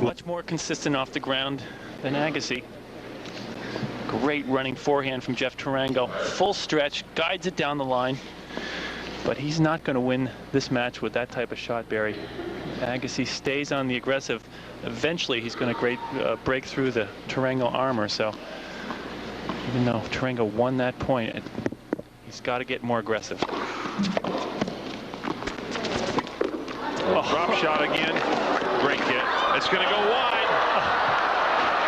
Much more consistent off the ground than Agassi. Great running forehand from Jeff Tarango. Full stretch, guides it down the line. But he's not going to win this match with that type of shot, Barry. Agassi stays on the aggressive. Eventually, he's going to break through the Tarango armor. So even though Tarango won that point, he's got to get more aggressive. Drop shot again. Great hit. It's going to go wide.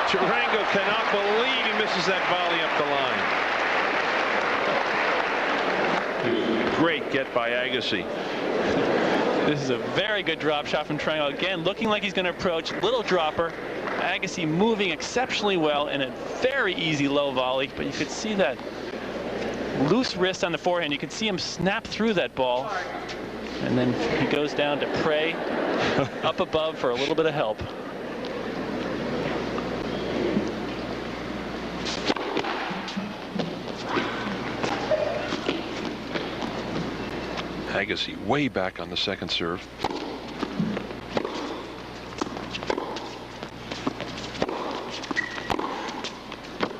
Tarango cannot believe he misses that volley up the line. Great get by Agassi. This is a very good drop shot from Tarango. Again, looking like he's going to approach. Little dropper. Agassi moving exceptionally well in a very easy low volley. But you could see that loose wrist on the forehand. You could see him snap through that ball. And then he goes down to pray up above for a little bit of help. Agassi way back on the second serve.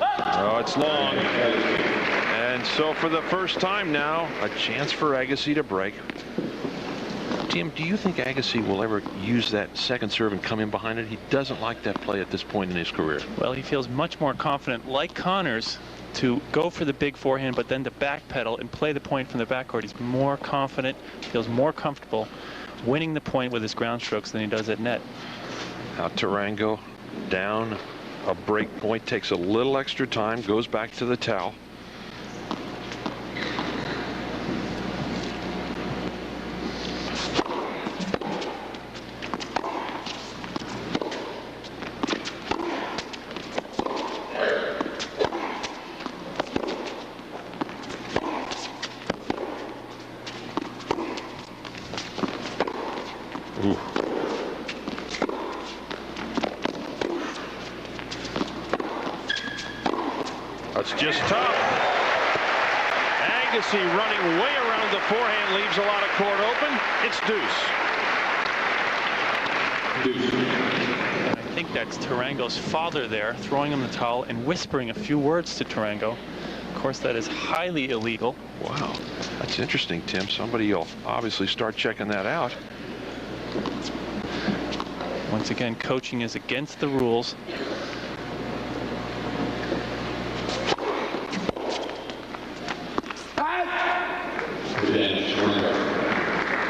Oh, it's long. And so for the first time now, a chance for Agassi to break. Tim, do you think Agassi will ever use that second serve and come in behind it? He doesn't like that play at this point in his career. Well, he feels much more confident, like Connors, to go for the big forehand, but then to backpedal and play the point from the backcourt. He's more confident, feels more comfortable winning the point with his ground strokes than he does at net. Now Tarango down a break point, takes a little extra time, goes back to the towel. That's just tough. Agassi running way around the forehand, leaves a lot of court open. It's deuce. And I think that's Tarango's father there, throwing him the towel and whispering a few words to Tarango. Of course, that is highly illegal. Wow, that's interesting, Tim. Somebody will obviously start checking that out. Once again, coaching is against the rules.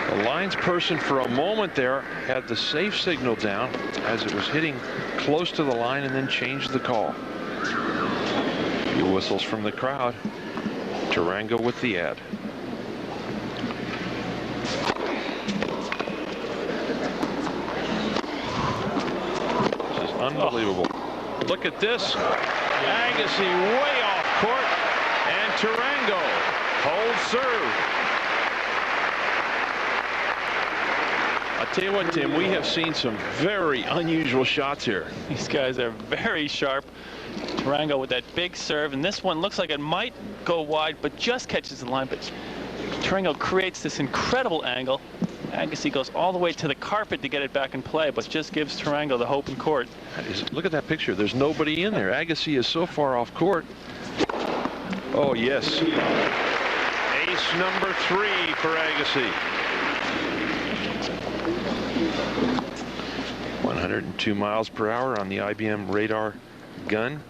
The linesperson for a moment there had the safe signal down as it was hitting close to the line and then changed the call. A few whistles from the crowd. Tarango with the ad. This is unbelievable. Oh. Look at this. Agassi way off court, and Tarango holds serve. I'll tell you what, Tim, we have seen some very unusual shots here. These guys are very sharp. Tarango with that big serve, and this one looks like it might go wide, but just catches the line. But Tarango creates this incredible angle. Agassi goes all the way to the carpet to get it back in play, but just gives Tarango the hope in court. Look at that picture. There's nobody in there. Agassi is so far off court. Oh, yes. Ace number 3 for Agassi. 102 miles per hour on the IBM radar gun.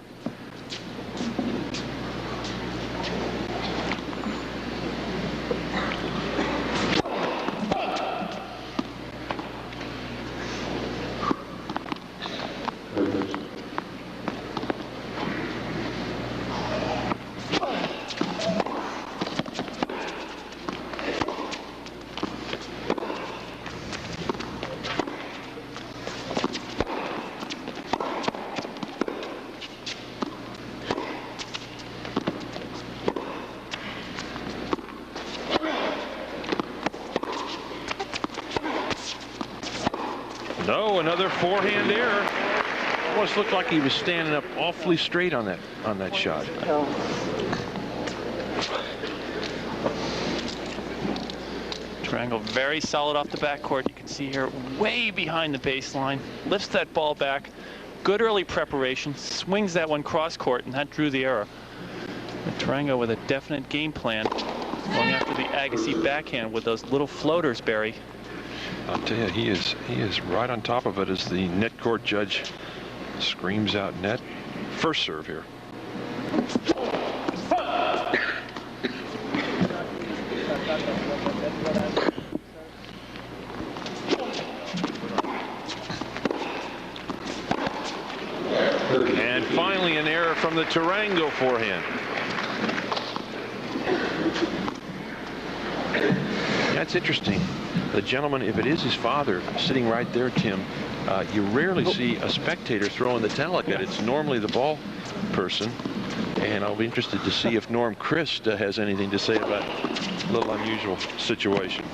No, another forehand error. Almost looked like he was standing up awfully straight on that shot. Trango very solid off the backcourt. You can see here way behind the baseline. Lifts that ball back. Good early preparation. Swings that one cross court, and that drew the error. Trango with a definite game plan. Going after the Agassi backhand with those little floaters, Barry. I'll tell you, he is right on top of it as the net court judge screams out net. First serve here. And finally an error from the Trango forehand. That's interesting. The gentleman, if it is his father, sitting right there, Tim, you rarely see a spectator throwing the towel like that. It's normally the ball person. And I'll be interested to see if Norm Christ has anything to say about a little unusual situation.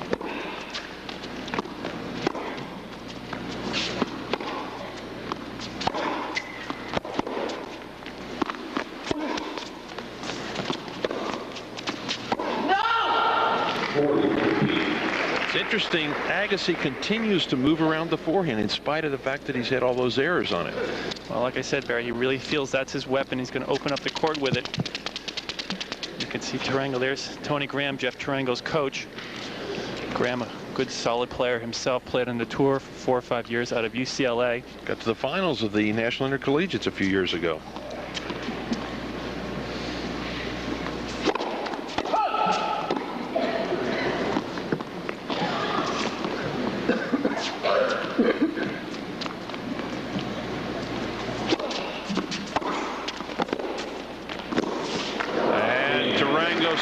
Interesting, Agassi continues to move around the forehand in spite of the fact that he's had all those errors on it. Well, like I said, Barry, he really feels that's his weapon. He's going to open up the court with it. You can see Trango. There's Tony Graham, Jeff Tarango's coach. Graham, a good solid player himself, played on the tour for 4 or 5 years out of UCLA. Got to the finals of the National Intercollegiates a few years ago.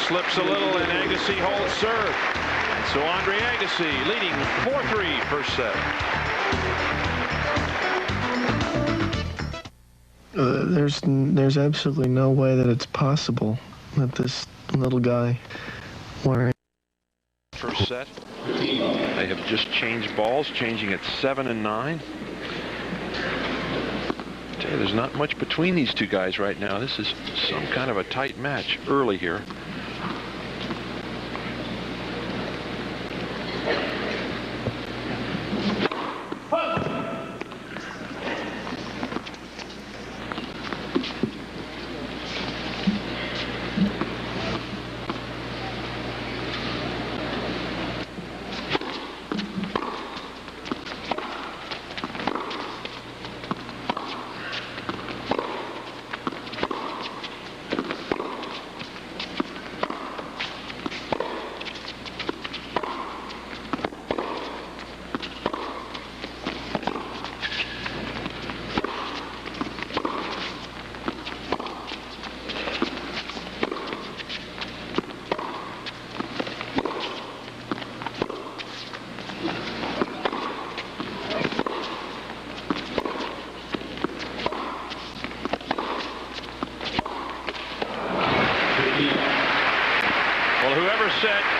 Slips a little, and Agassi holds serve. So Andre Agassi leading 4-3 first set. There's absolutely no way that it's possible that this little guy wearing first set. They have just changed balls, changing at 7 and 9. There's not much between these two guys right now. This is some kind of a tight match early here.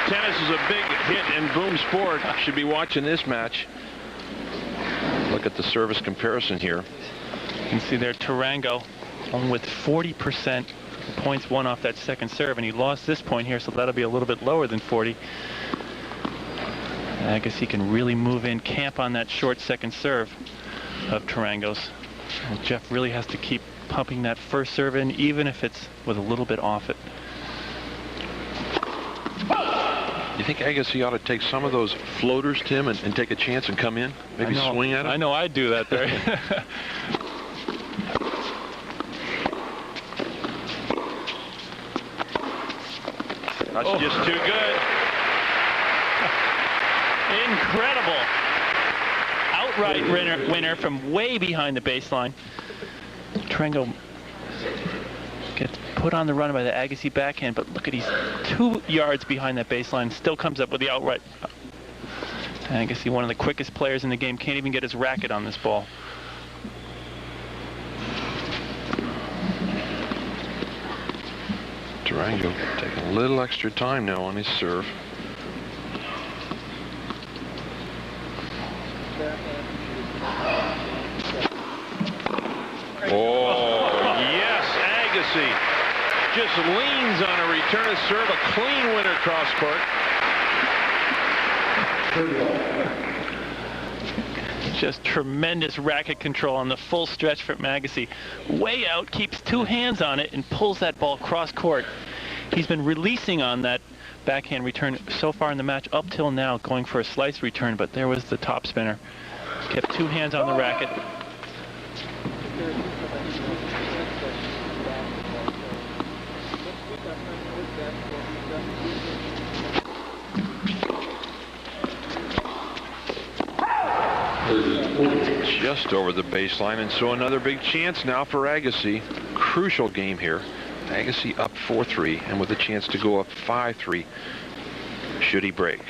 Tennis is a big hit in boom sport. Should be watching this match. Look at the service comparison here. You can see there Tarango only with 40% points won off that second serve, and he lost this point here, so that'll be a little bit lower than 40. I guess he can really move in, camp on that short second serve of Tarango's. Well, Jeff really has to keep pumping that first serve in, even if it's with a little bit off it. You think Agassi ought to take some of those floaters, Tim, and take a chance and come in? Maybe swing at him? I know I'd do that, Barry. That's just too good. Incredible. Outright winner from way behind the baseline. Trango gets put on the run by the Agassi backhand, but look at he's 2 yards behind that baseline, still comes up with the outright. Agassi, one of the quickest players in the game, can't even get his racket on this ball. Tarango taking a little extra time now on his serve. Oh, yes, Agassi just leans on a return of serve, a clean winner cross court. Just tremendous racket control on the full stretch from Agassi. Way out, keeps two hands on it, and pulls that ball cross court. He's been releasing on that backhand return so far in the match up till now, going for a slice return, but there was the top spinner. Kept two hands on the racket. Just over the baseline, and so another big chance now for Agassi. Crucial game here. Agassi up 4-3 and with a chance to go up 5-3 should he break.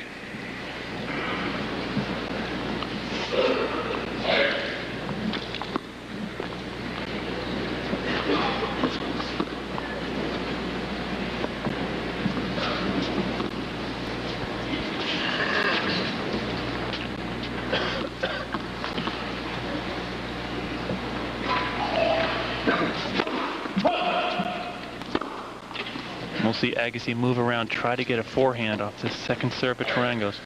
We'll see Agassi move around, try to get a forehand off this second serve of Tarango's.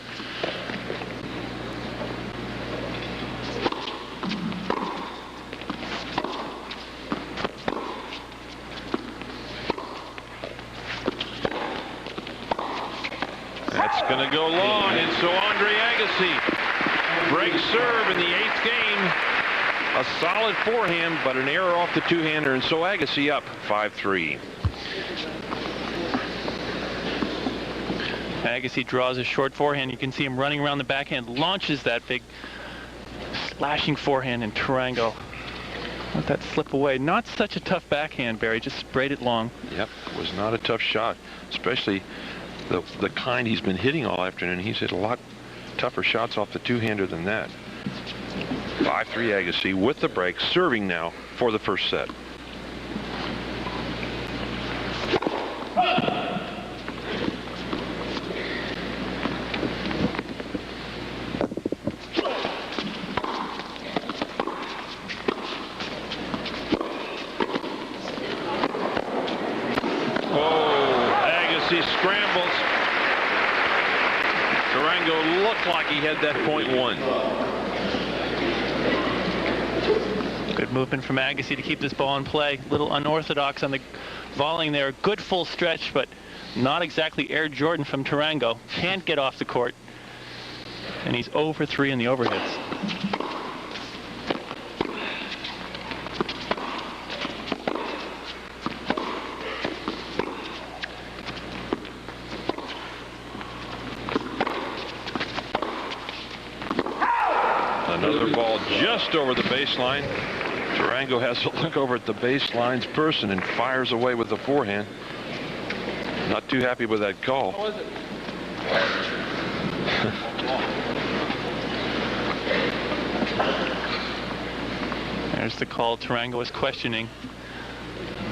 That's going to go long, and so Andre Agassi breaks serve in the 8th game. A solid forehand, but an error off the two-hander, and so Agassi up 5-3. Agassi draws a short forehand. You can see him running around the backhand, launches that big slashing forehand, and Tarango let that slip away. Not such a tough backhand, Barry, just sprayed it long. Yep, was not a tough shot, especially the kind he's been hitting all afternoon. He's hit a lot tougher shots off the two-hander than that. 5-3 Agassi with the break, serving now for the first set. Scrambles. Tarango looked like he had that point won. Good movement from Agassi to keep this ball in play. Little unorthodox on the volleying there. Good full stretch, but not exactly Air Jordan from Tarango. Can't get off the court. And he's 0 for 3 in the overhits. Another ball just over the baseline. Tarango has to look over at the baseline's person and fires away with the forehand. Not too happy with that call. How was it? There's the call Tarango is questioning.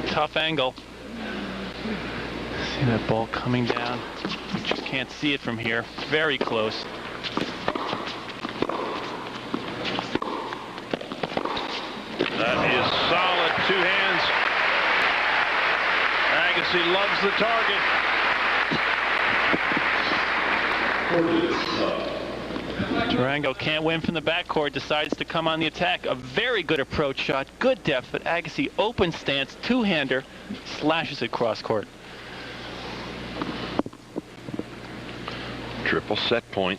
Tough angle. See that ball coming down. You just can't see it from here. Very close. That is solid. Two hands. Agassi loves the target. Tarango can't win from the backcourt, decides to come on the attack. A very good approach shot, good depth, but Agassi open stance, two-hander, slashes it cross court. Triple set point.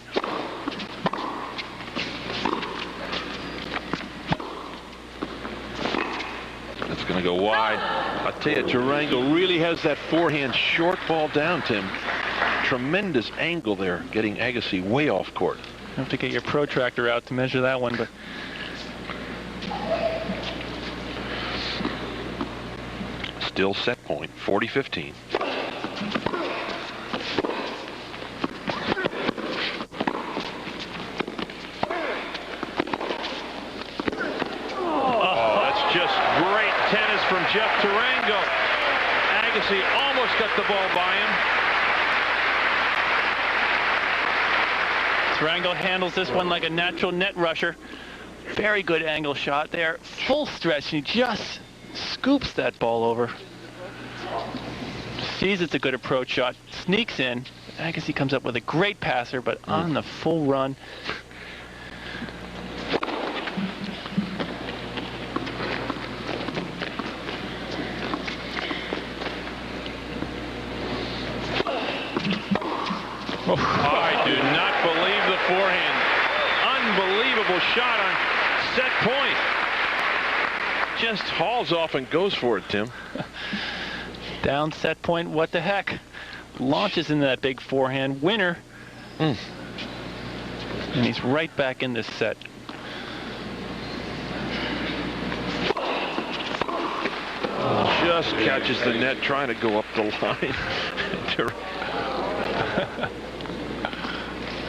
That's going to go wide. I tell you, Tarango really has that forehand short ball down, Tim. Tremendous angle there, getting Agassi way off court. You have to get your protractor out to measure that one, but still set point, 40-15. From Jeff Tarango. Agassi almost got the ball by him. Tarango handles this one like a natural net rusher. Very good angle shot there. Full stretch. He just scoops that ball over. Sees it's a good approach shot. sneaks in. Agassi comes up with a great passer, but on the full run. I do not believe the forehand. Unbelievable shot on set point. Just hauls off and goes for it, Tim. Down set point, what the heck? Launches into that big forehand. Winner. And he's right back in this set. Just catches the net trying to go up the line.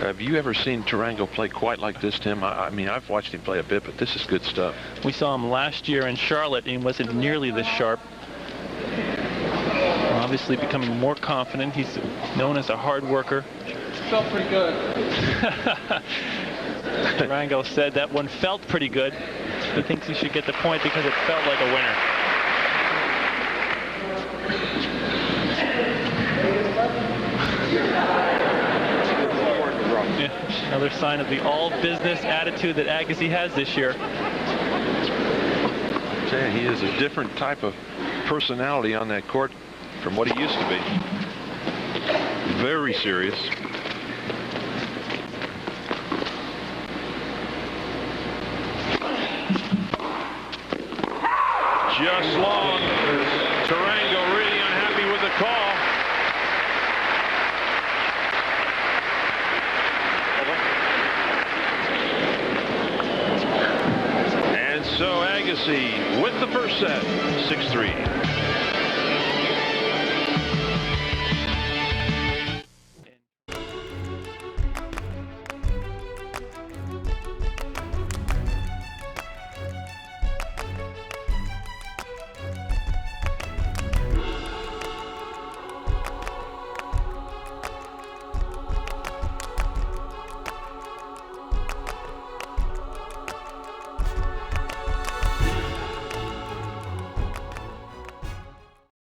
Have you ever seen Trango play quite like this, Tim? I mean, I've watched him play a bit, but this is good stuff. We saw him last year in Charlotte, and he wasn't nearly this sharp. Obviously becoming more confident. He's known as a hard worker. Felt pretty good. Trango said that one felt pretty good. He thinks he should get the point because it felt like a winner. Yeah, another sign of the all-business attitude that Agassi has this year. I'm saying he is a different type of personality on that court from what he used to be. Very serious. Just long. Trango really unhappy with the call. And so Agassi with the first set, 6-3.